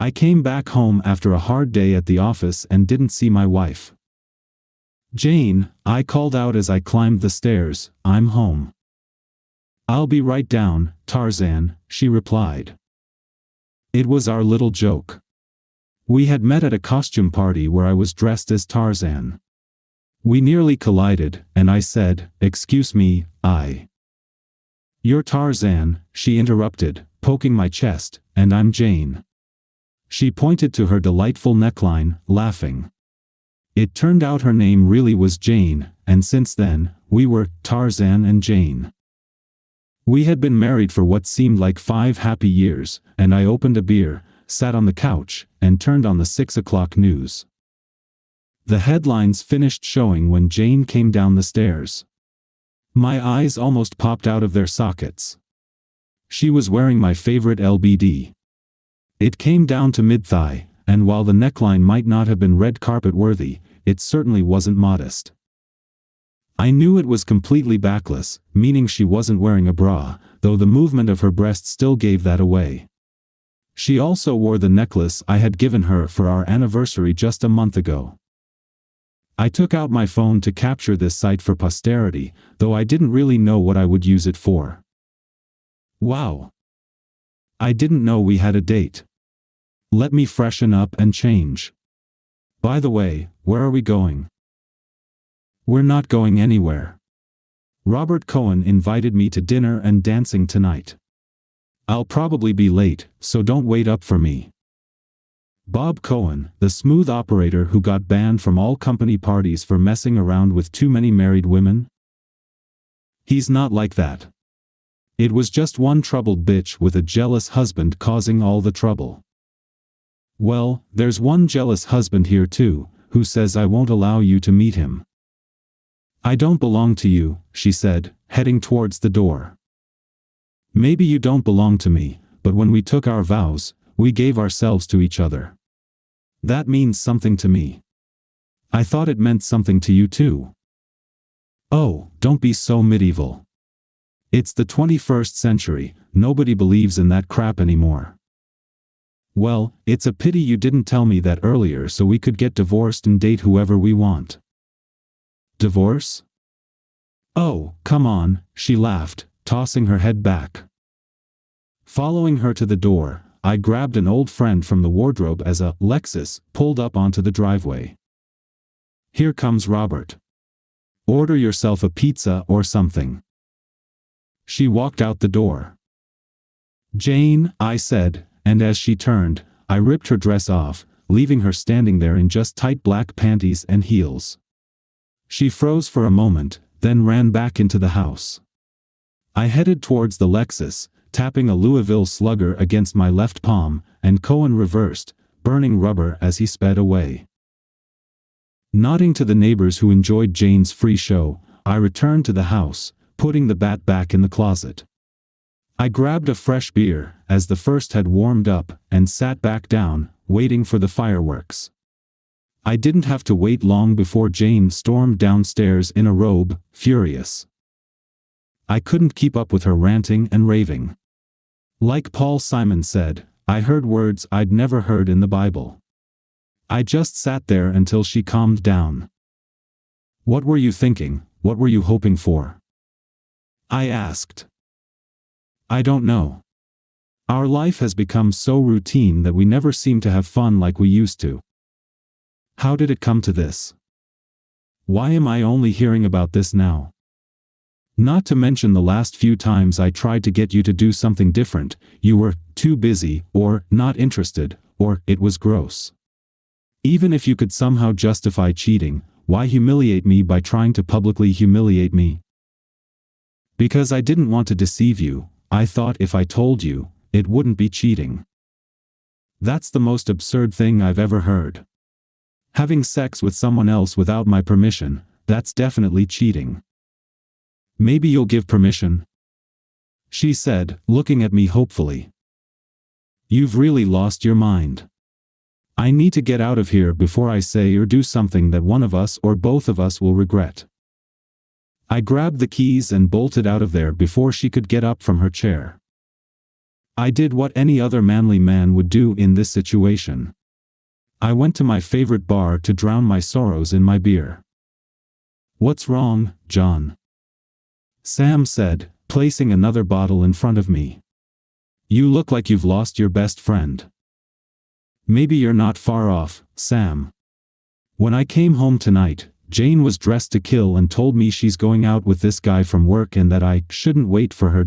I came back home after a hard day at the office and didn't see my wife. "Jane," I called out as I climbed the stairs, "I'm home." "I'll be right down, Tarzan," she replied. It was our little joke. We had met at a costume party where I was dressed as Tarzan. We nearly collided, and I said, "Excuse me, You're Tarzan," she interrupted, poking my chest, "and I'm Jane." She pointed to her delightful neckline, laughing. It turned out her name really was Jane, and since then, we were Tarzan and Jane. We had been married for what seemed like 5 happy years, and I opened a beer, sat on the couch, and turned on the 6 o'clock news. The headlines finished showing when Jane came down the stairs. My eyes almost popped out of their sockets. She was wearing my favorite LBD. It came down to mid-thigh, and while the neckline might not have been red carpet worthy, it certainly wasn't modest. I knew it was completely backless, meaning she wasn't wearing a bra, though the movement of her breast still gave that away. She also wore the necklace I had given her for our anniversary just a month ago. I took out my phone to capture this sight for posterity, though I didn't really know what I would use it for. Wow! I didn't know we had a date. Let me freshen up and change. By the way, where are we going? We're not going anywhere. Robert Cohen invited me to dinner and dancing tonight. I'll probably be late, so don't wait up for me. Bob Cohen, the smooth operator who got banned from all company parties for messing around with too many married women? He's not like that. It was just one troubled bitch with a jealous husband causing all the trouble. Well, there's one jealous husband here too, who says I won't allow you to meet him. I don't belong to you, she said, heading towards the door. Maybe you don't belong to me, but when we took our vows, we gave ourselves to each other. That means something to me. I thought it meant something to you too. Oh, don't be so medieval. It's the 21st century, nobody believes in that crap anymore. Well, it's a pity you didn't tell me that earlier so we could get divorced and date whoever we want. Divorce? Oh, come on, she laughed, tossing her head back. Following her to the door, I grabbed an old friend from the wardrobe as a Lexus pulled up onto the driveway. Here comes Robert. Order yourself a pizza or something. She walked out the door. Jane, I said, and as she turned, I ripped her dress off, leaving her standing there in just tight black panties and heels. She froze for a moment, then ran back into the house. I headed towards the Lexus, tapping a Louisville Slugger against my left palm, and Cohen reversed, burning rubber as he sped away. Nodding to the neighbors who enjoyed Jane's free show, I returned to the house, putting the bat back in the closet. I grabbed a fresh beer, as the first had warmed up, and sat back down, waiting for the fireworks. I didn't have to wait long before Jane stormed downstairs in a robe, furious. I couldn't keep up with her ranting and raving. Like Paul Simon said, I heard words I'd never heard in the Bible. I just sat there until she calmed down. What were you thinking? What were you hoping for? I asked. I don't know. Our life has become so routine that we never seem to have fun like we used to. How did it come to this? Why am I only hearing about this now? Not to mention the last few times I tried to get you to do something different, you were too busy, or not interested, or it was gross. Even if you could somehow justify cheating, why humiliate me by trying to publicly humiliate me? Because I didn't want to deceive you, I thought if I told you, it wouldn't be cheating. That's the most absurd thing I've ever heard. Having sex with someone else without my permission, that's definitely cheating. Maybe you'll give permission? She said, looking at me hopefully. You've really lost your mind. I need to get out of here before I say or do something that one of us or both of us will regret. I grabbed the keys and bolted out of there before she could get up from her chair. I did what any other manly man would do in this situation. I went to my favorite bar to drown my sorrows in my beer. "What's wrong, John?" Sam said, placing another bottle in front of me. "You look like you've lost your best friend." "Maybe you're not far off, Sam. When I came home tonight, Jane was dressed to kill and told me she's going out with this guy from work and that I shouldn't wait for her.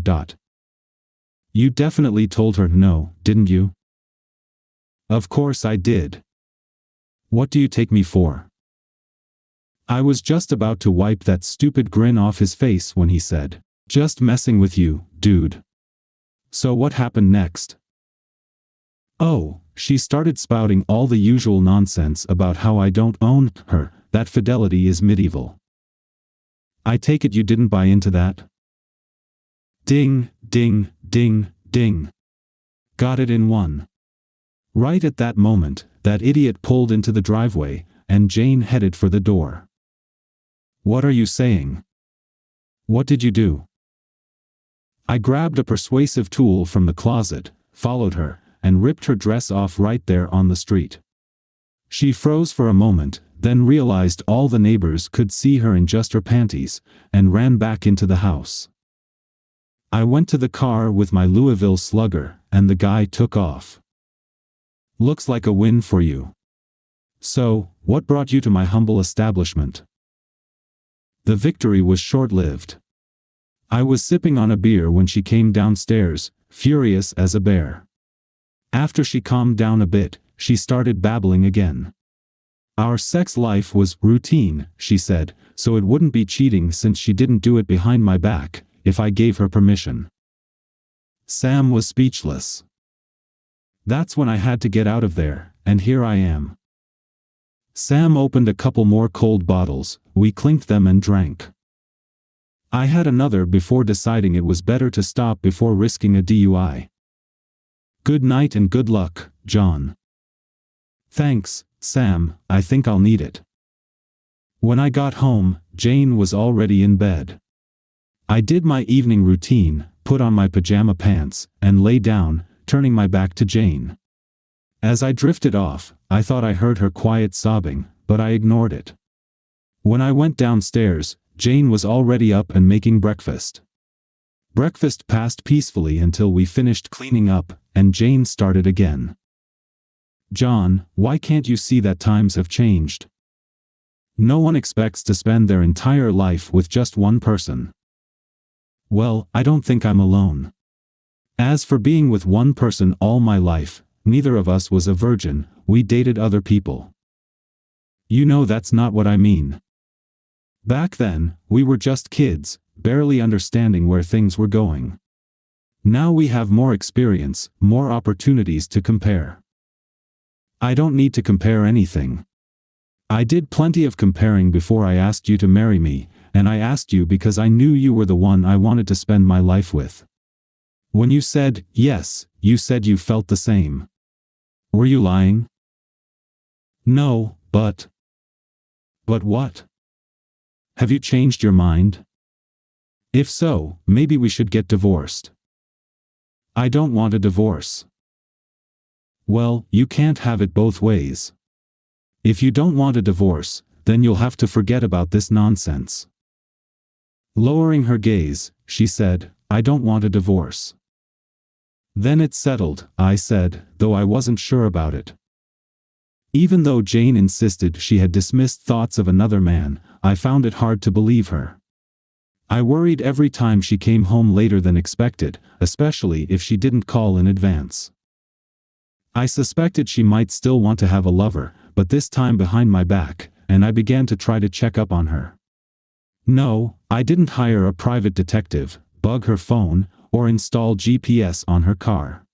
You definitely told her no, didn't you?" "Of course I did. What do you take me for?" I was just about to wipe that stupid grin off his face when he said, "Just messing with you, dude." "So what happened next?" "Oh, she started spouting all the usual nonsense about how I don't own her, that fidelity is medieval. I take it you didn't buy into that?" Ding, ding, ding, ding. Got it in one. Right at that moment, that idiot pulled into the driveway, and Jane headed for the door. "What are you saying? What did you do?" I grabbed a persuasive tool from the closet, followed her, and ripped her dress off right there on the street. She froze for a moment, then realized all the neighbors could see her in just her panties, and ran back into the house. I went to the car with my Louisville Slugger, and the guy took off. "Looks like a win for you. So, what brought you to my humble establishment?" The victory was short-lived. I was sipping on a beer when she came downstairs, furious as a bear. After she calmed down a bit, she started babbling again. Our sex life was routine, she said, so it wouldn't be cheating since she didn't do it behind my back, if I gave her permission. Sam was speechless. That's when I had to get out of there, and here I am. Sam opened a couple more cold bottles, we clinked them and drank. I had another before deciding it was better to stop before risking a DUI. "Good night and good luck, John." "Thanks, Sam, I think I'll need it." When I got home, Jane was already in bed. I did my evening routine, put on my pajama pants, and lay down, turning my back to Jane. As I drifted off, I thought I heard her quiet sobbing, but I ignored it. When I went downstairs, Jane was already up and making breakfast. Breakfast passed peacefully until we finished cleaning up, and Jane started again. "John, why can't you see that times have changed? No one expects to spend their entire life with just one person." "Well, I don't think I'm alone. As for being with one person all my life, neither of us was a virgin, we dated other people. You know that's not what I mean. Back then, we were just kids, barely understanding where things were going. Now we have more experience, more opportunities to compare. I don't need to compare anything. I did plenty of comparing before I asked you to marry me, and I asked you because I knew you were the one I wanted to spend my life with. When you said yes, you said you felt the same. Were you lying?" "No, but..." "But what? Have you changed your mind? If so, maybe we should get divorced." "I don't want a divorce." "Well, you can't have it both ways. If you don't want a divorce, then you'll have to forget about this nonsense." Lowering her gaze, she said, "I don't want a divorce." "Then it's settled," I said, though I wasn't sure about it. Even though Jane insisted she had dismissed thoughts of another man, I found it hard to believe her. I worried every time she came home later than expected, especially if she didn't call in advance. I suspected she might still want to have a lover, but this time behind my back, and I began to try to check up on her. No, I didn't hire a private detective, bug her phone, or install GPS on her car.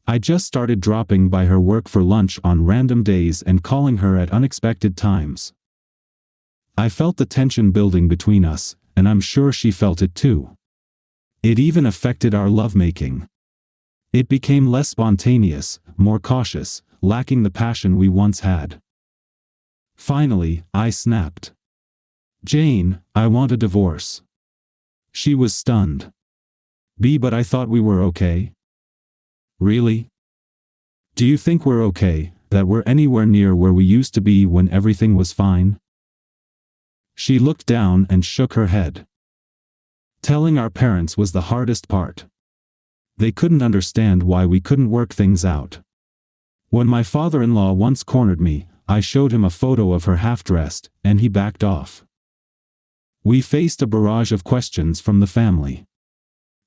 I just started dropping by her work for lunch on random days and calling her at unexpected times. I felt the tension building between us, and I'm sure she felt it too. It even affected our lovemaking. It became less spontaneous, more cautious, lacking the passion we once had. Finally, I snapped. "Jane, I want a divorce." She was stunned. But I thought we were okay." Really? Do you think we're okay, that we're anywhere near where we used to be when everything was fine? She looked down and shook her head. Telling our parents was the hardest part. They couldn't understand why we couldn't work things out. When my father-in-law once cornered me, I showed him a photo of her half-dressed, and he backed off. We faced a barrage of questions from the family.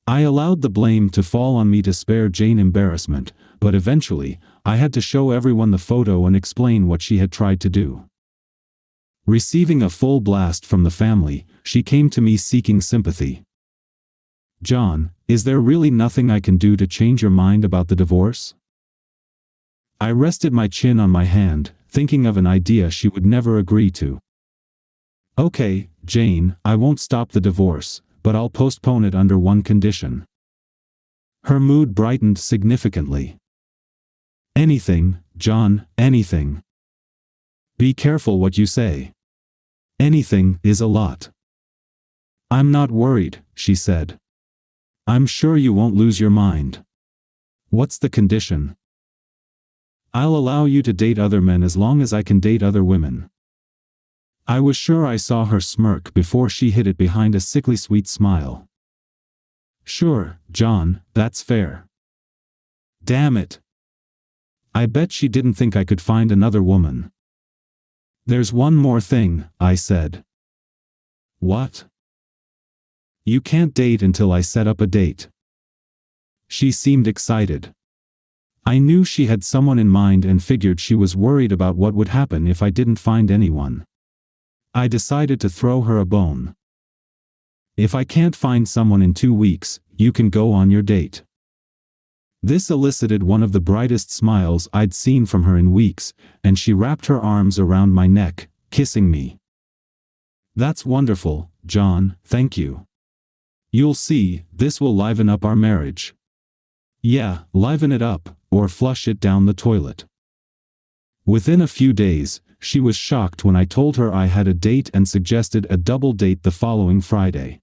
I allowed the blame to fall on me to spare Jane embarrassment, but eventually, I had to show everyone the photo and explain what she had tried to do. Receiving a full blast from the family, she came to me seeking sympathy. "John, is there really nothing I can do to change your mind about the divorce?" I rested my chin on my hand, thinking of an idea she would never agree to. "Okay, Jane, I won't stop the divorce, but I'll postpone it under one condition." Her mood brightened significantly. "Anything, John, anything. Be careful what you say. Anything is a lot." "I'm not worried," she said. "I'm sure you won't lose your mind." "What's the condition?" "I'll allow you to date other men as long as I can date other women." I was sure I saw her smirk before she hid it behind a sickly sweet smile. "Sure, John, that's fair." Damn it. I bet she didn't think I could find another woman. "There's one more thing," I said. "What?" "You can't date until I set up a date." She seemed excited. I knew she had someone in mind and figured she was worried about what would happen if I didn't find anyone. I decided to throw her a bone. "If I can't find someone in 2 weeks, you can go on your date." This elicited one of the brightest smiles I'd seen from her in weeks, and she wrapped her arms around my neck, kissing me. "That's wonderful, John, thank you. You'll see, this will liven up our marriage." "Yeah, liven it up, or flush it down the toilet." Within a few days, she was shocked when I told her I had a date and suggested a double date the following Friday.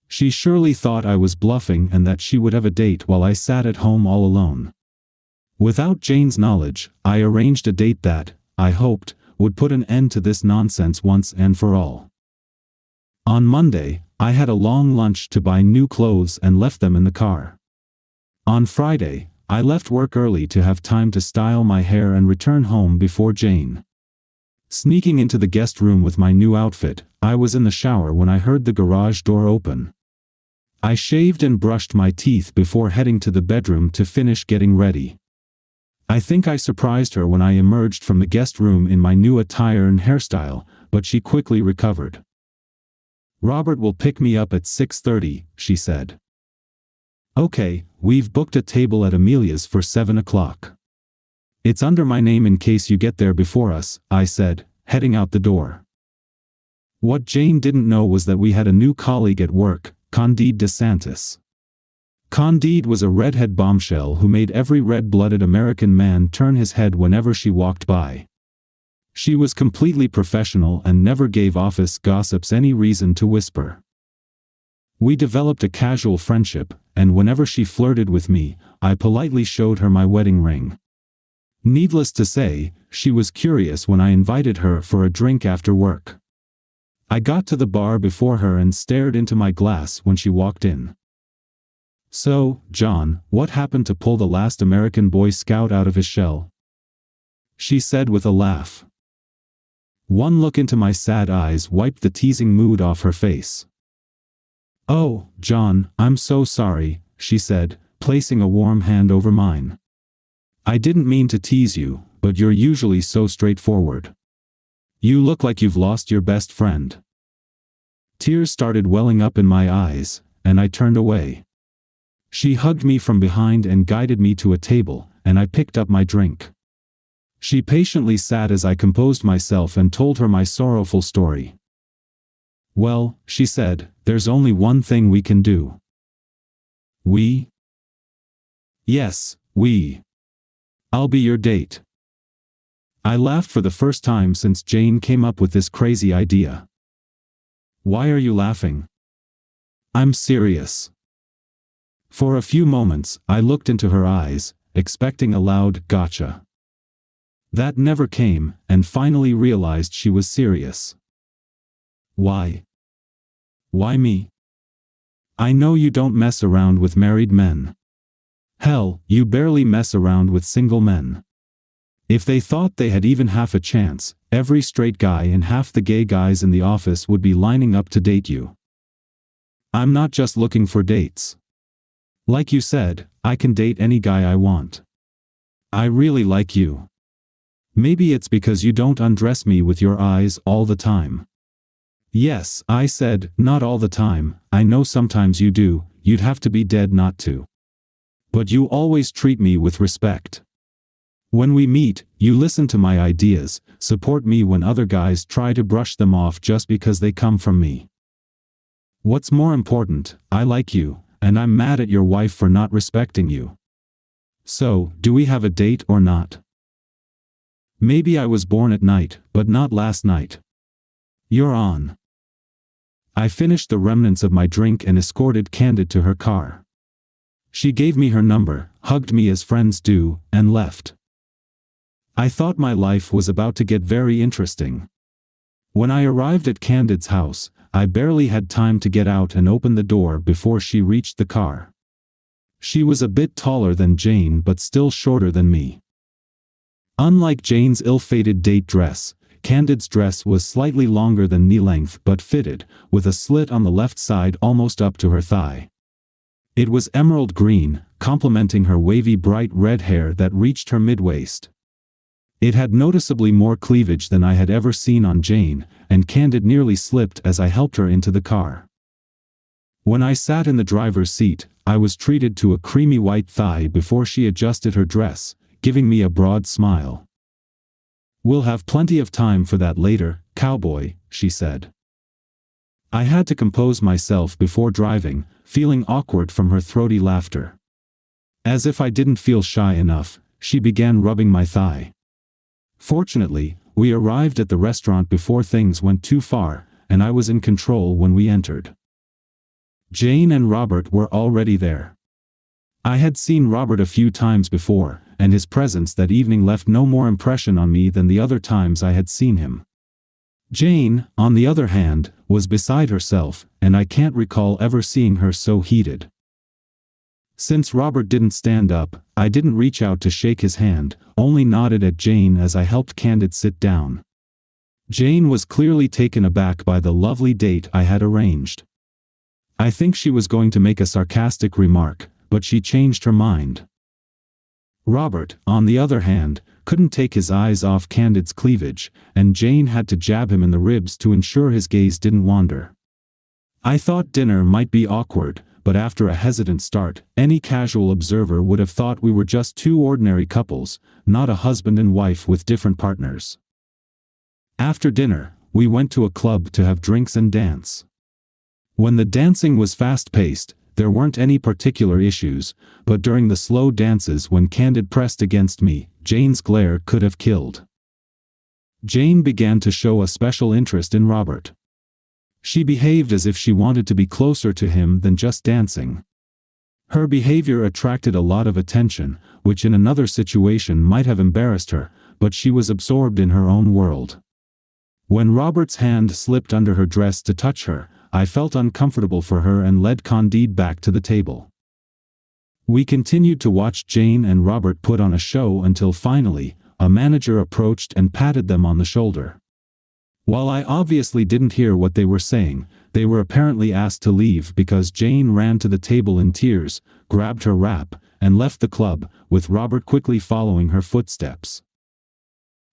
She surely thought I was bluffing and that she would have a date while I sat at home all alone. Without Jane's knowledge, I arranged a date that, I hoped, would put an end to this nonsense once and for all. On Monday, I had a long lunch to buy new clothes and left them in the car. On Friday, I left work early to have time to style my hair and return home before Jane. Sneaking into the guest room with my new outfit, I was in the shower when I heard the garage door open. I shaved and brushed my teeth before heading to the bedroom to finish getting ready. I think I surprised her when I emerged from the guest room in my new attire and hairstyle, but she quickly recovered. "Robert will pick me up at 6:30, she said. "Okay, we've booked a table at Amelia's for 7 o'clock. It's under my name in case you get there before us," I said, heading out the door. What Jane didn't know was that we had a new colleague at work, Candide DeSantis. Candide was a redhead bombshell who made every red-blooded American man turn his head whenever she walked by. She was completely professional and never gave office gossips any reason to whisper. We developed a casual friendship, and whenever she flirted with me, I politely showed her my wedding ring. Needless to say, she was curious when I invited her for a drink after work. I got to the bar before her and stared into my glass when she walked in. "So, John, what happened to pull the last American Boy Scout out of his shell?" she said with a laugh. One look into my sad eyes wiped the teasing mood off her face. "Oh, John, I'm so sorry," she said, placing a warm hand over mine. "I didn't mean to tease you, but you're usually so straightforward. You look like you've lost your best friend." Tears started welling up in my eyes, and I turned away. She hugged me from behind and guided me to a table, and I picked up my drink. She patiently sat as I composed myself and told her my sorrowful story. "Well," she said, "there's only one thing we can do." "We?" "Yes, we. I'll be your date." I laughed for the first time since Jane came up with this crazy idea. "Why are you laughing?" "I'm serious." For a few moments, I looked into her eyes, expecting a loud gotcha. That never came, and finally realized she was serious. Why? Why me? I know you don't mess around with married men. Hell, you barely mess around with single men. If they thought they had even half a chance, every straight guy and half the gay guys in the office would be lining up to date you. I'm not just looking for dates. Like you said, I can date any guy I want. I really like you. Maybe it's because you don't undress me with your eyes all the time. Yes, I said, not all the time. I know sometimes you do, you'd have to be dead not to. But you always treat me with respect. When we meet, you listen to my ideas, support me when other guys try to brush them off just because they come from me. What's more important, I like you, and I'm mad at your wife for not respecting you. So, do we have a date or not? Maybe I was born at night, but not last night. You're on. I finished the remnants of my drink and escorted Candid to her car. She gave me her number, hugged me as friends do, and left. I thought my life was about to get very interesting. When I arrived at Candid's house, I barely had time to get out and open the door before she reached the car. She was a bit taller than Jane but still shorter than me. Unlike Jane's ill-fated date dress, Candid's dress was slightly longer than knee-length but fitted, with a slit on the left side almost up to her thigh. It was emerald green, complementing her wavy bright red hair that reached her mid-waist. It had noticeably more cleavage than I had ever seen on Jane, and Candid nearly slipped as I helped her into the car. When I sat in the driver's seat, I was treated to a creamy white thigh before she adjusted her dress, giving me a broad smile. "We'll have plenty of time for that later, cowboy," she said. I had to compose myself before driving, feeling awkward from her throaty laughter. As if I didn't feel shy enough, she began rubbing my thigh. Fortunately, we arrived at the restaurant before things went too far, and I was in control when we entered. Jane and Robert were already there. I had seen Robert a few times before, and his presence that evening left no more impression on me than the other times I had seen him. Jane, on the other hand, was beside herself, and I can't recall ever seeing her so heated. Since Robert didn't stand up, I didn't reach out to shake his hand, only nodded at Jane as I helped Candid sit down. Jane was clearly taken aback by the lovely date I had arranged. I think she was going to make a sarcastic remark, but she changed her mind. Robert, on the other hand, couldn't take his eyes off Candid's cleavage, and Jane had to jab him in the ribs to ensure his gaze didn't wander. I thought dinner might be awkward, but after a hesitant start, any casual observer would have thought we were just two ordinary couples, not a husband and wife with different partners. After dinner, we went to a club to have drinks and dance. When the dancing was fast-paced, there weren't any particular issues, but during the slow dances when Candid pressed against me, Jane's glare could have killed. Jane began to show a special interest in Robert. She behaved as if she wanted to be closer to him than just dancing. Her behavior attracted a lot of attention, which in another situation might have embarrassed her, but she was absorbed in her own world. When Robert's hand slipped under her dress to touch her, I felt uncomfortable for her and led Candide back to the table. We continued to watch Jane and Robert put on a show until finally, a manager approached and patted them on the shoulder. While I obviously didn't hear what they were saying, they were apparently asked to leave because Jane ran to the table in tears, grabbed her wrap, and left the club, with Robert quickly following her footsteps.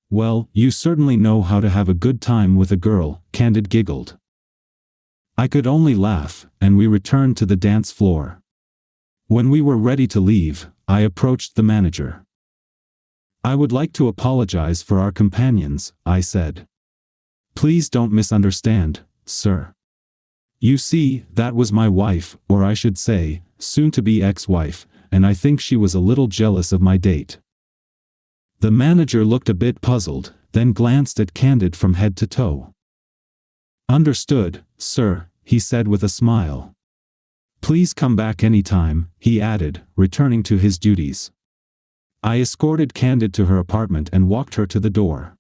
"Well, you certainly know how to have a good time with a girl," Candid giggled. I could only laugh, and we returned to the dance floor. When we were ready to leave, I approached the manager. "I would like to apologize for our companions," I said. "Please don't misunderstand, sir. You see, that was my wife, or I should say, soon-to-be ex-wife, and I think she was a little jealous of my date." The manager looked a bit puzzled, then glanced at Candid from head to toe. "Understood, sir," he said with a smile. Please come back anytime, he added, returning to his duties. I escorted Candid to her apartment and walked her to the door.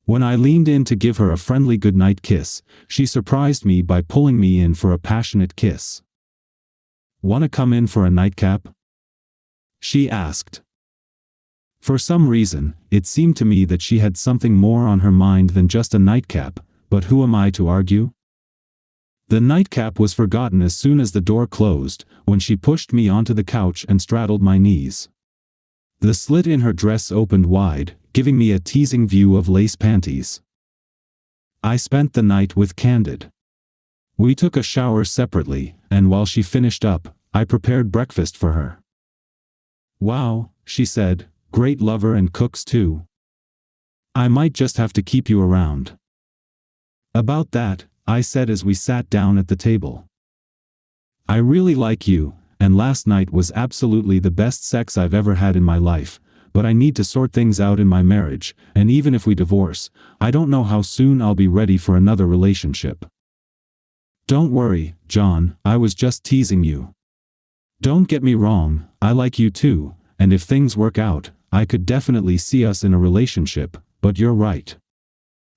When I leaned in to give her a friendly goodnight kiss, she surprised me by pulling me in for a passionate kiss. "Wanna come in for a nightcap?" she asked. For some reason, it seemed to me that she had something more on her mind than just a nightcap, but who am I to argue? The nightcap was forgotten as soon as the door closed, when she pushed me onto the couch and straddled my knees. The slit in her dress opened wide, giving me a teasing view of lace panties. I spent the night with Candid. We took a shower separately, and while she finished up, I prepared breakfast for her. "Wow," she said, "great lover and cooks too. I might just have to keep you around." "About that," I said as we sat down at the table. "I really like you, and last night was absolutely the best sex I've ever had in my life, but I need to sort things out in my marriage, and even if we divorce, I don't know how soon I'll be ready for another relationship." "Don't worry, John, I was just teasing you. Don't get me wrong, I like you too, and if things work out, I could definitely see us in a relationship, but you're right.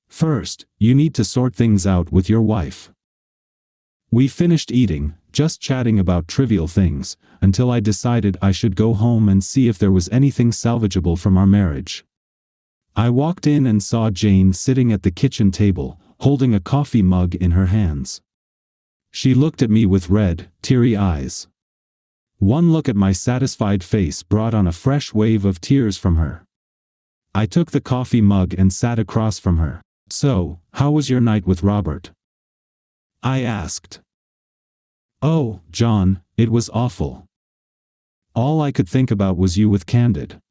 First, you need to sort things out with your wife." We finished eating, just chatting about trivial things, until I decided I should go home and see if there was anything salvageable from our marriage. I walked in and saw Jane sitting at the kitchen table, holding a coffee mug in her hands. She looked at me with red, teary eyes. One look at my satisfied face brought on a fresh wave of tears from her. I took the coffee mug and sat across from her. "So, how was your night with Robert?" I asked. "Oh, John, it was awful. All I could think about was you with Candid.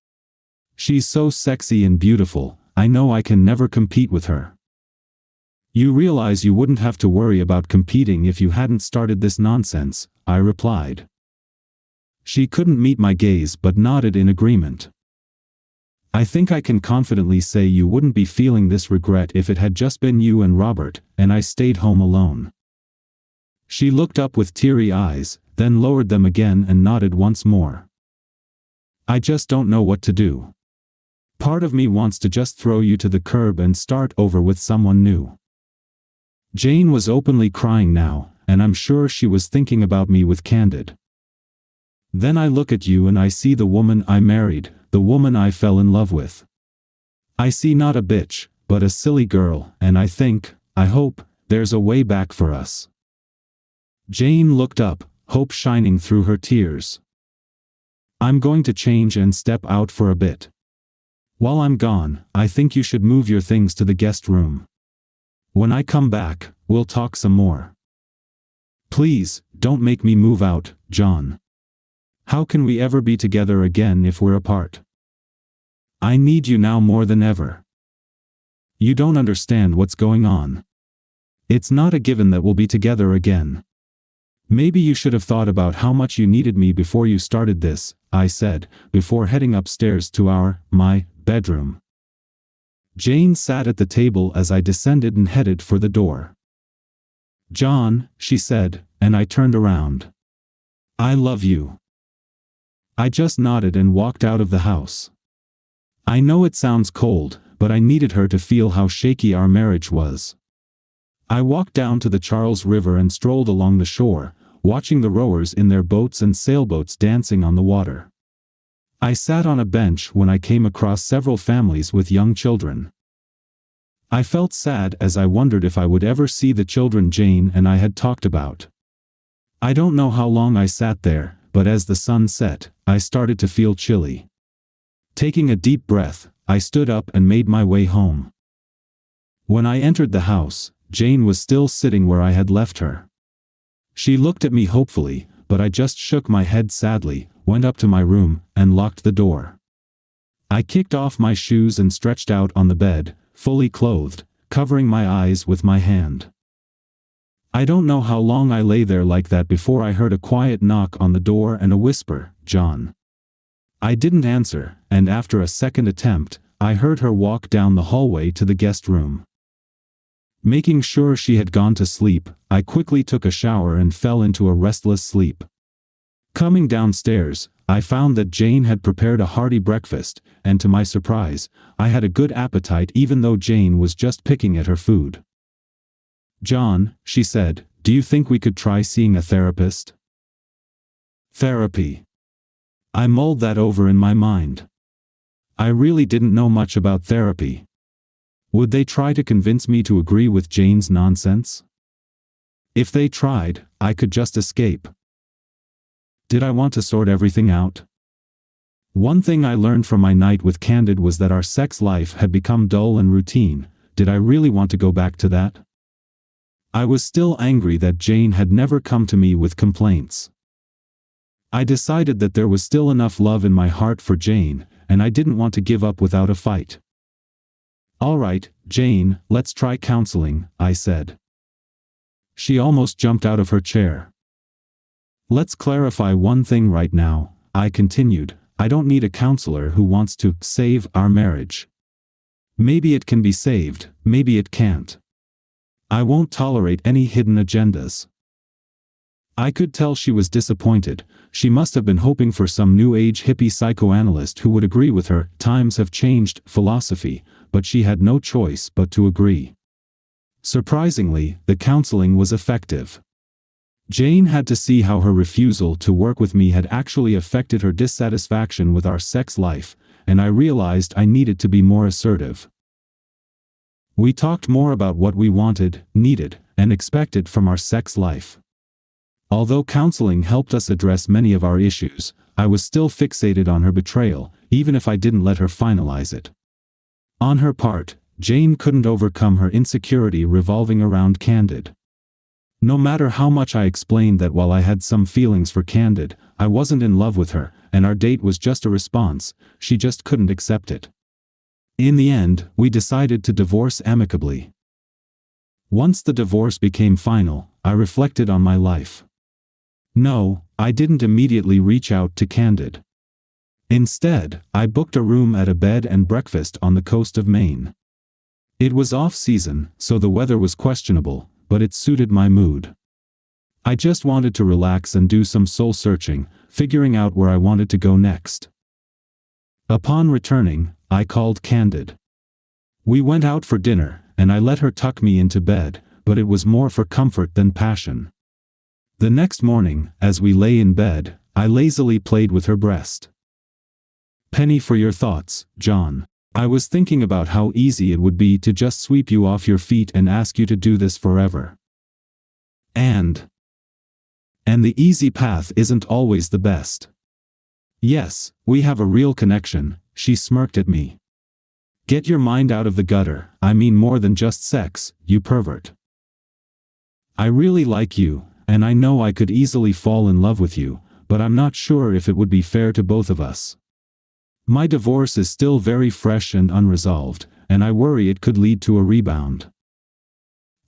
She's so sexy and beautiful, I know I can never compete with her." "You realize you wouldn't have to worry about competing if you hadn't started this nonsense," I replied. She couldn't meet my gaze but nodded in agreement. "I think I can confidently say you wouldn't be feeling this regret if it had just been you and Robert, and I stayed home alone." She looked up with teary eyes, then lowered them again and nodded once more. "I just don't know what to do. Part of me wants to just throw you to the curb and start over with someone new." Jane was openly crying now, and I'm sure she was thinking about me with Candid. "Then I look at you and I see the woman I married, the woman I fell in love with. I see not a bitch, but a silly girl, and I think, I hope, there's a way back for us." Jane looked up, hope shining through her tears. "I'm going to change and step out for a bit. While I'm gone, I think you should move your things to the guest room. When I come back, we'll talk some more. Please, don't make me move out, John. How can we ever be together again if we're apart? I need you now more than ever. You don't understand what's going on. It's not a given that we'll be together again. Maybe you should have thought about how much you needed me before you started this," I said, before heading upstairs to my bedroom. Jane sat at the table as I descended and headed for the door. "John," she said, and I turned around. "I love you." I just nodded and walked out of the house. I know it sounds cold, but I needed her to feel how shaky our marriage was. I walked down to the Charles River and strolled along the shore, watching the rowers in their boats and sailboats dancing on the water. I sat on a bench when I came across several families with young children. I felt sad as I wondered if I would ever see the children Jane and I had talked about. I don't know how long I sat there, but as the sun set, I started to feel chilly. Taking a deep breath, I stood up and made my way home. When I entered the house, Jane was still sitting where I had left her. She looked at me hopefully, but I just shook my head sadly, went up to my room, and locked the door. I kicked off my shoes and stretched out on the bed, fully clothed, covering my eyes with my hand. I don't know how long I lay there like that before I heard a quiet knock on the door and a whisper, "John." I didn't answer, and after a second attempt, I heard her walk down the hallway to the guest room. Making sure she had gone to sleep, I quickly took a shower and fell into a restless sleep. Coming downstairs, I found that Jane had prepared a hearty breakfast, and to my surprise, I had a good appetite even though Jane was just picking at her food. "John," she said, "do you think we could try seeing a therapist?" Therapy. I mulled that over in my mind. I really didn't know much about therapy. Would they try to convince me to agree with Jane's nonsense? If they tried, I could just escape. Did I want to sort everything out? One thing I learned from my night with Candid was that our sex life had become dull and routine. Did I really want to go back to that? I was still angry that Jane had never come to me with complaints. I decided that there was still enough love in my heart for Jane, and I didn't want to give up without a fight. "All right, Jane, let's try counseling," I said. She almost jumped out of her chair. "Let's clarify one thing right now," I continued. "I don't need a counselor who wants to save our marriage. Maybe it can be saved, maybe it can't. I won't tolerate any hidden agendas." I could tell she was disappointed. She must have been hoping for some new age hippie psychoanalyst who would agree with her "times have changed" philosophy, but she had no choice but to agree. Surprisingly, the counseling was effective. Jane had to see how her refusal to work with me had actually affected her dissatisfaction with our sex life, and I realized I needed to be more assertive. We talked more about what we wanted, needed, and expected from our sex life. Although counseling helped us address many of our issues, I was still fixated on her betrayal, even if I didn't let her finalize it. On her part, Jane couldn't overcome her insecurity revolving around Candid. No matter how much I explained that while I had some feelings for Candid, I wasn't in love with her, and our date was just a response, she just couldn't accept it. In the end, we decided to divorce amicably. Once the divorce became final, I reflected on my life. No, I didn't immediately reach out to Candid. Instead, I booked a room at a bed and breakfast on the coast of Maine. It was off-season, so the weather was questionable, but it suited my mood. I just wanted to relax and do some soul-searching, figuring out where I wanted to go next. Upon returning, I called Candid. We went out for dinner, and I let her tuck me into bed, but it was more for comfort than passion. The next morning, as we lay in bed, I lazily played with her breast. "Penny for your thoughts, John. I was thinking about how easy it would be to just sweep you off your feet and ask you to do this forever. And the easy path isn't always the best. Yes, we have a real connection," she smirked at me. "Get your mind out of the gutter, I mean more than just sex, you pervert. I really like you, and I know I could easily fall in love with you, but I'm not sure if it would be fair to both of us. My divorce is still very fresh and unresolved, and I worry it could lead to a rebound.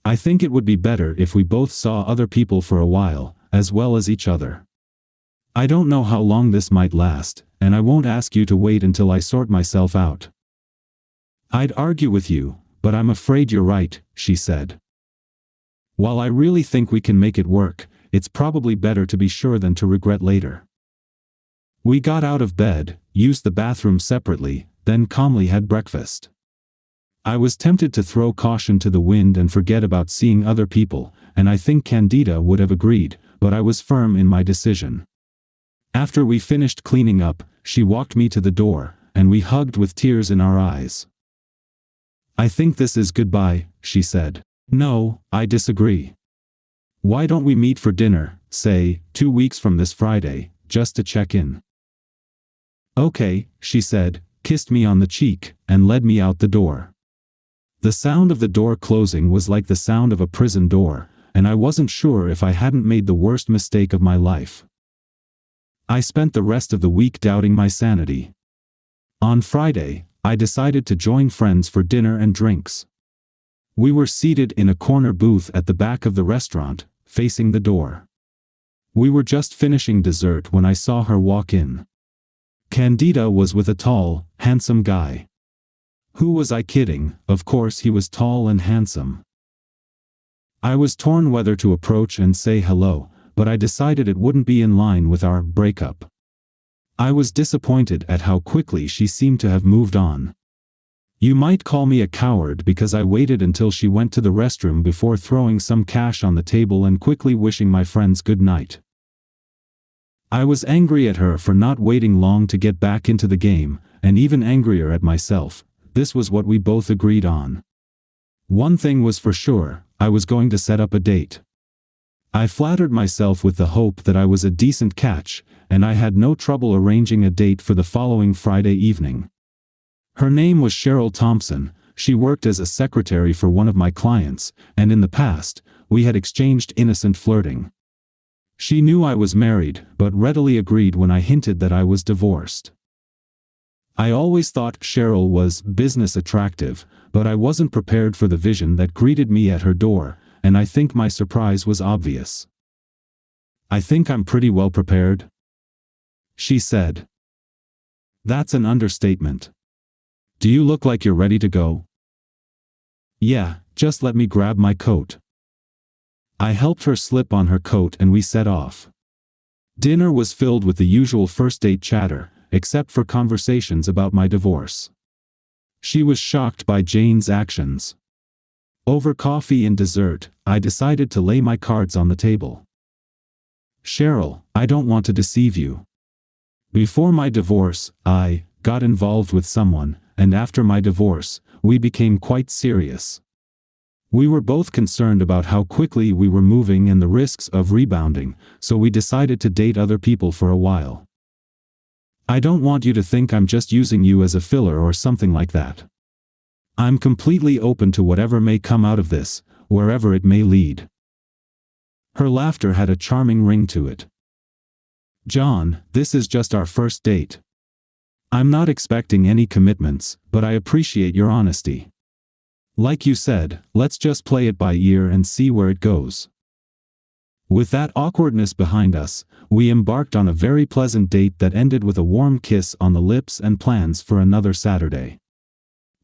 I think it would be better if we both saw other people for a while, as well as each other. I don't know how long this might last, and I won't ask you to wait until I sort myself out. I'd argue with you, but I'm afraid you're right," she said. "While I really think we can make it work, it's probably better to be sure than to regret later." We got out of bed, used the bathroom separately, then calmly had breakfast. I was tempted to throw caution to the wind and forget about seeing other people, and I think Candida would have agreed, but I was firm in my decision. After we finished cleaning up, she walked me to the door, and we hugged with tears in our eyes. "I think this is goodbye," she said. "No, I disagree. Why don't we meet for dinner, say, 2 weeks from this Friday, just to check in?" "Okay," she said, kissed me on the cheek, and led me out the door. The sound of the door closing was like the sound of a prison door, and I wasn't sure if I hadn't made the worst mistake of my life. I spent the rest of the week doubting my sanity. On Friday, I decided to join friends for dinner and drinks. We were seated in a corner booth at the back of the restaurant, facing the door. We were just finishing dessert when I saw her walk in. Candida was with a tall, handsome guy. Who was I kidding? Of course he was tall and handsome. I was torn whether to approach and say hello, but I decided it wouldn't be in line with our breakup. I was disappointed at how quickly she seemed to have moved on. You might call me a coward because I waited until she went to the restroom before throwing some cash on the table and quickly wishing my friends good night. I was angry at her for not waiting long to get back into the game, and even angrier at myself. This was what we both agreed on. One thing was for sure, I was going to set up a date. I flattered myself with the hope that I was a decent catch, and I had no trouble arranging a date for the following Friday evening. Her name was Cheryl Thompson. She worked as a secretary for one of my clients, and in the past, we had exchanged innocent flirting. She knew I was married, but readily agreed when I hinted that I was divorced. I always thought Cheryl was business attractive, but I wasn't prepared for the vision that greeted me at her door, and I think my surprise was obvious. "I think I'm pretty well prepared," she said. "That's an understatement. Do you look like you're ready to go?" "Yeah, just let me grab my coat." I helped her slip on her coat and we set off. Dinner was filled with the usual first date chatter, except for conversations about my divorce. She was shocked by Jane's actions. Over coffee and dessert, I decided to lay my cards on the table. "Cheryl, I don't want to deceive you. Before my divorce, I got involved with someone, and after my divorce, we became quite serious. We were both concerned about how quickly we were moving and the risks of rebounding, so we decided to date other people for a while. I don't want you to think I'm just using you as a filler or something like that. I'm completely open to whatever may come out of this, wherever it may lead." Her laughter had a charming ring to it. "John, this is just our first date. I'm not expecting any commitments, but I appreciate your honesty. Like you said, let's just play it by ear and see where it goes." With that awkwardness behind us, we embarked on a very pleasant date that ended with a warm kiss on the lips and plans for another Saturday.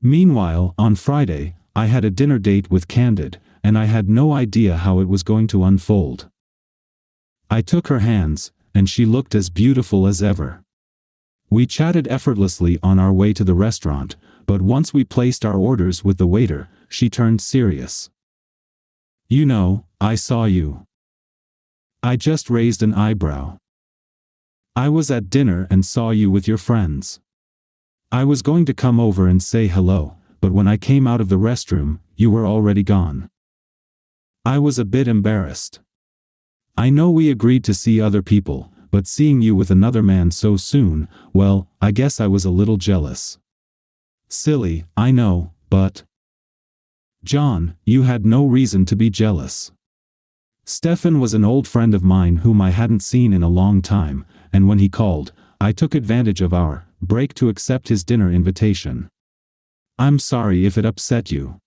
Meanwhile, on Friday, I had a dinner date with Candid, and I had no idea how it was going to unfold. I took her hands, and she looked as beautiful as ever. We chatted effortlessly on our way to the restaurant, but once we placed our orders with the waiter, she turned serious. "You know, I saw you." I just raised an eyebrow. "I was at dinner and saw you with your friends. I was going to come over and say hello, but when I came out of the restroom, you were already gone." I was a bit embarrassed. "I know we agreed to see other people, but seeing you with another man so soon, well, I guess I was a little jealous." "Silly, I know, but—" "John, you had no reason to be jealous. Stefan was an old friend of mine whom I hadn't seen in a long time, and when he called, I took advantage of our break to accept his dinner invitation. I'm sorry if it upset you."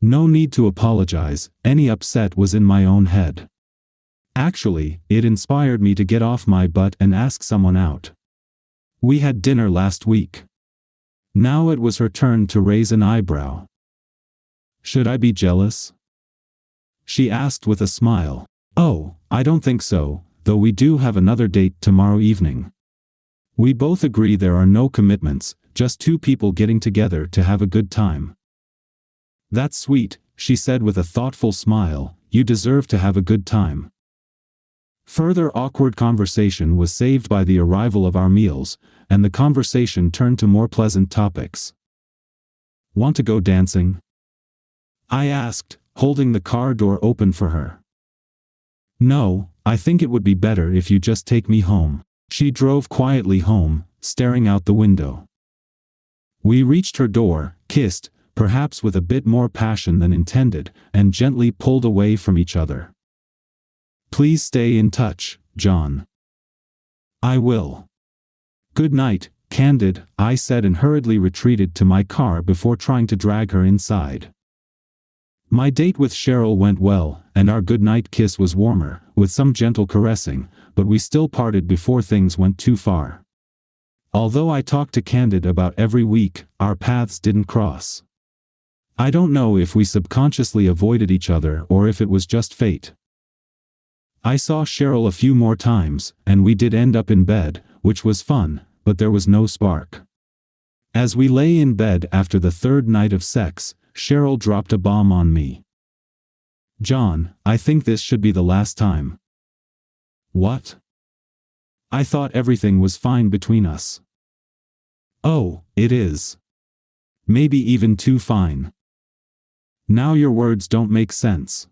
"No need to apologize, any upset was in my own head. Actually, it inspired me to get off my butt and ask someone out. We had dinner last week." Now it was her turn to raise an eyebrow. "Should I be jealous?" she asked with a smile. "Oh, I don't think so, though we do have another date tomorrow evening. We both agree there are no commitments, just two people getting together to have a good time." "That's sweet," she said with a thoughtful smile. "You deserve to have a good time." Further awkward conversation was saved by the arrival of our meals, and the conversation turned to more pleasant topics. "Want to go dancing?" I asked, holding the car door open for her. "No, I think it would be better if you just take me home." She drove quietly home, staring out the window. We reached her door, kissed, perhaps with a bit more passion than intended, and gently pulled away from each other. "Please stay in touch, John." "I will." "Good night, Candid," I said and hurriedly retreated to my car before trying to drag her inside. My date with Cheryl went well, and our goodnight kiss was warmer, with some gentle caressing, but we still parted before things went too far. Although I talked to Candid about every week, our paths didn't cross. I don't know if we subconsciously avoided each other or if it was just fate. I saw Cheryl a few more times, and we did end up in bed, which was fun, but there was no spark. As we lay in bed after the third night of sex, Cheryl dropped a bomb on me. "John, I think this should be the last time." "What?" "I thought everything was fine between us." "Oh, it is. Maybe even too fine. Now your words don't make sense."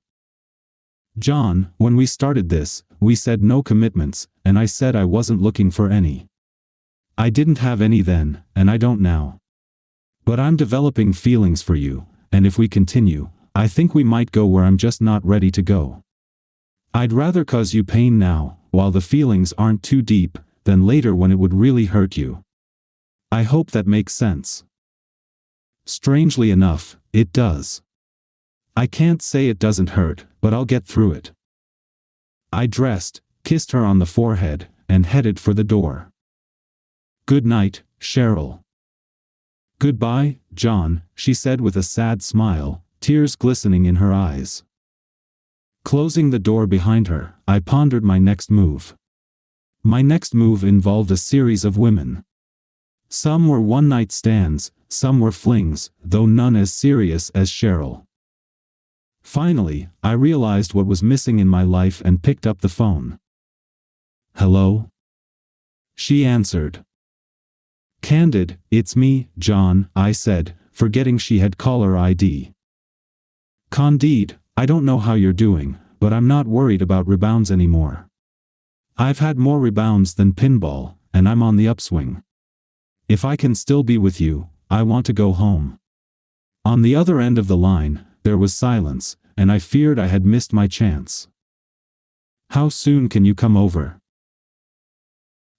"John, when we started this, we said no commitments, and I said I wasn't looking for any. I didn't have any then, and I don't now. But I'm developing feelings for you, and if we continue, I think we might go where I'm just not ready to go. I'd rather cause you pain now, while the feelings aren't too deep, than later when it would really hurt you. I hope that makes sense." Strangely enough, it does. I can't say it doesn't hurt, but I'll get through it. I dressed, kissed her on the forehead, and headed for the door. "Good night, Cheryl." "Goodbye, John," she said with a sad smile, tears glistening in her eyes. Closing the door behind her, I pondered my next move. My next move involved a series of women. Some were one-night stands, some were flings, though none as serious as Cheryl. Finally, I realized what was missing in my life and picked up the phone. "Hello?" She answered. "Candid, it's me, John," I said, forgetting she had caller ID. "Candide, I don't know how you're doing, but I'm not worried about rebounds anymore. I've had more rebounds than pinball, and I'm on the upswing. If I can still be with you, I want to go home." On the other end of the line, there was silence, and I feared I had missed my chance. "How soon can you come over?"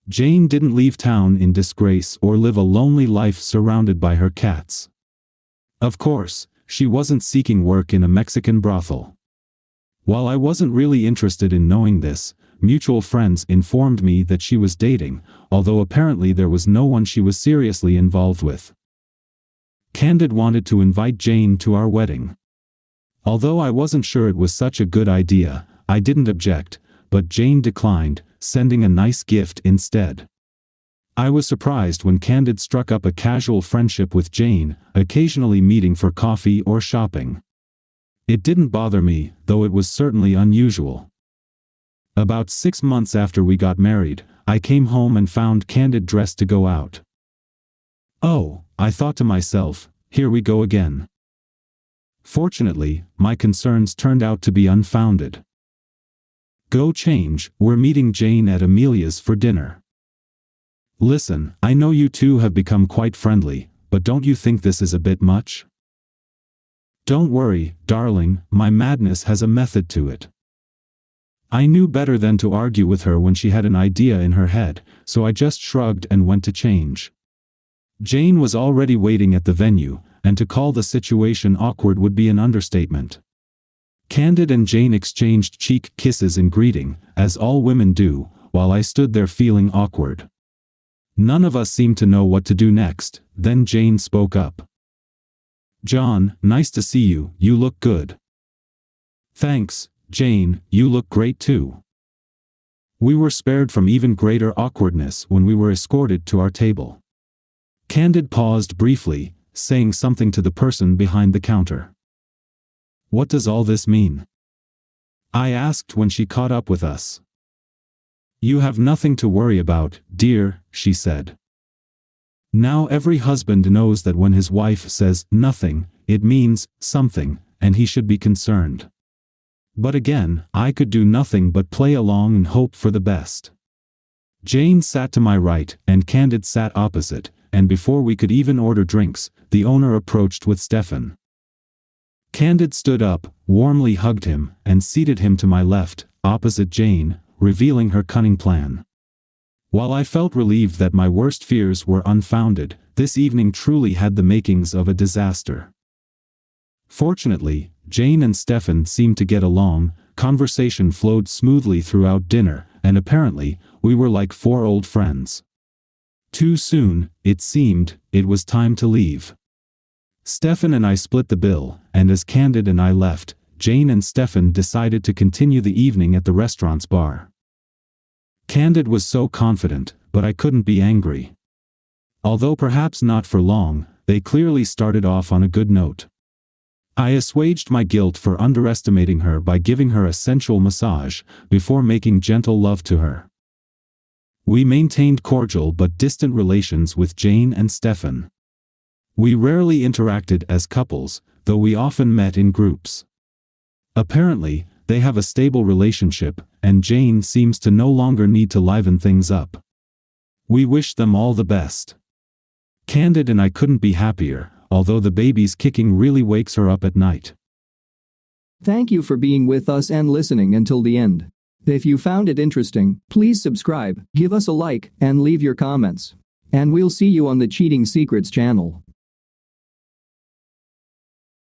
Jane didn't leave town in disgrace or live a lonely life surrounded by her cats. Of course, she wasn't seeking work in a Mexican brothel. While I wasn't really interested in knowing this, mutual friends informed me that she was dating, although apparently there was no one she was seriously involved with. Candid wanted to invite Jane to our wedding. Although I wasn't sure it was such a good idea, I didn't object, but Jane declined, sending a nice gift instead. I was surprised when Candid struck up a casual friendship with Jane, occasionally meeting for coffee or shopping. It didn't bother me, though it was certainly unusual. About 6 months after we got married, I came home and found Candid dressed to go out. "Oh," I thought to myself, "here we go again." Fortunately, my concerns turned out to be unfounded. "Go change, we're meeting Jane at Amelia's for dinner." "Listen, I know you two have become quite friendly, but don't you think this is a bit much?" "Don't worry, darling, my madness has a method to it." I knew better than to argue with her when she had an idea in her head, so I just shrugged and went to change. Jane was already waiting at the venue, and to call the situation awkward would be an understatement. Candid and Jane exchanged cheek kisses in greeting, as all women do, while I stood there feeling awkward. None of us seemed to know what to do next, then Jane spoke up. "John, nice to see you, you look good." "Thanks, Jane, you look great too." We were spared from even greater awkwardness when we were escorted to our table. Candid paused briefly, saying something to the person behind the counter. "What does all this mean?" I asked when she caught up with us. "You have nothing to worry about, dear," she said. Now every husband knows that when his wife says nothing, it means something, and he should be concerned. But again, I could do nothing but play along and hope for the best. Jane sat to my right, and Candid sat opposite, and before we could even order drinks, the owner approached with Stefan. Candid stood up, warmly hugged him, and seated him to my left, opposite Jane, revealing her cunning plan. While I felt relieved that my worst fears were unfounded, this evening truly had the makings of a disaster. Fortunately, Jane and Stefan seemed to get along, conversation flowed smoothly throughout dinner, and apparently, we were like 4 old friends. Too soon, it seemed, it was time to leave. Stefan and I split the bill, and as Candid and I left, Jane and Stefan decided to continue the evening at the restaurant's bar. Candid was so confident, but I couldn't be angry. Although perhaps not for long, they clearly started off on a good note. I assuaged my guilt for underestimating her by giving her a sensual massage, before making gentle love to her. We maintained cordial but distant relations with Jane and Stefan. We rarely interacted as couples, though we often met in groups. Apparently, they have a stable relationship, and Jane seems to no longer need to liven things up. We wish them all the best. Candid and I couldn't be happier, although the baby's kicking really wakes her up at night. Thank you for being with us and listening until the end. If you found it interesting, please subscribe, give us a like, and leave your comments. And we'll see you on the Cheating Secrets channel.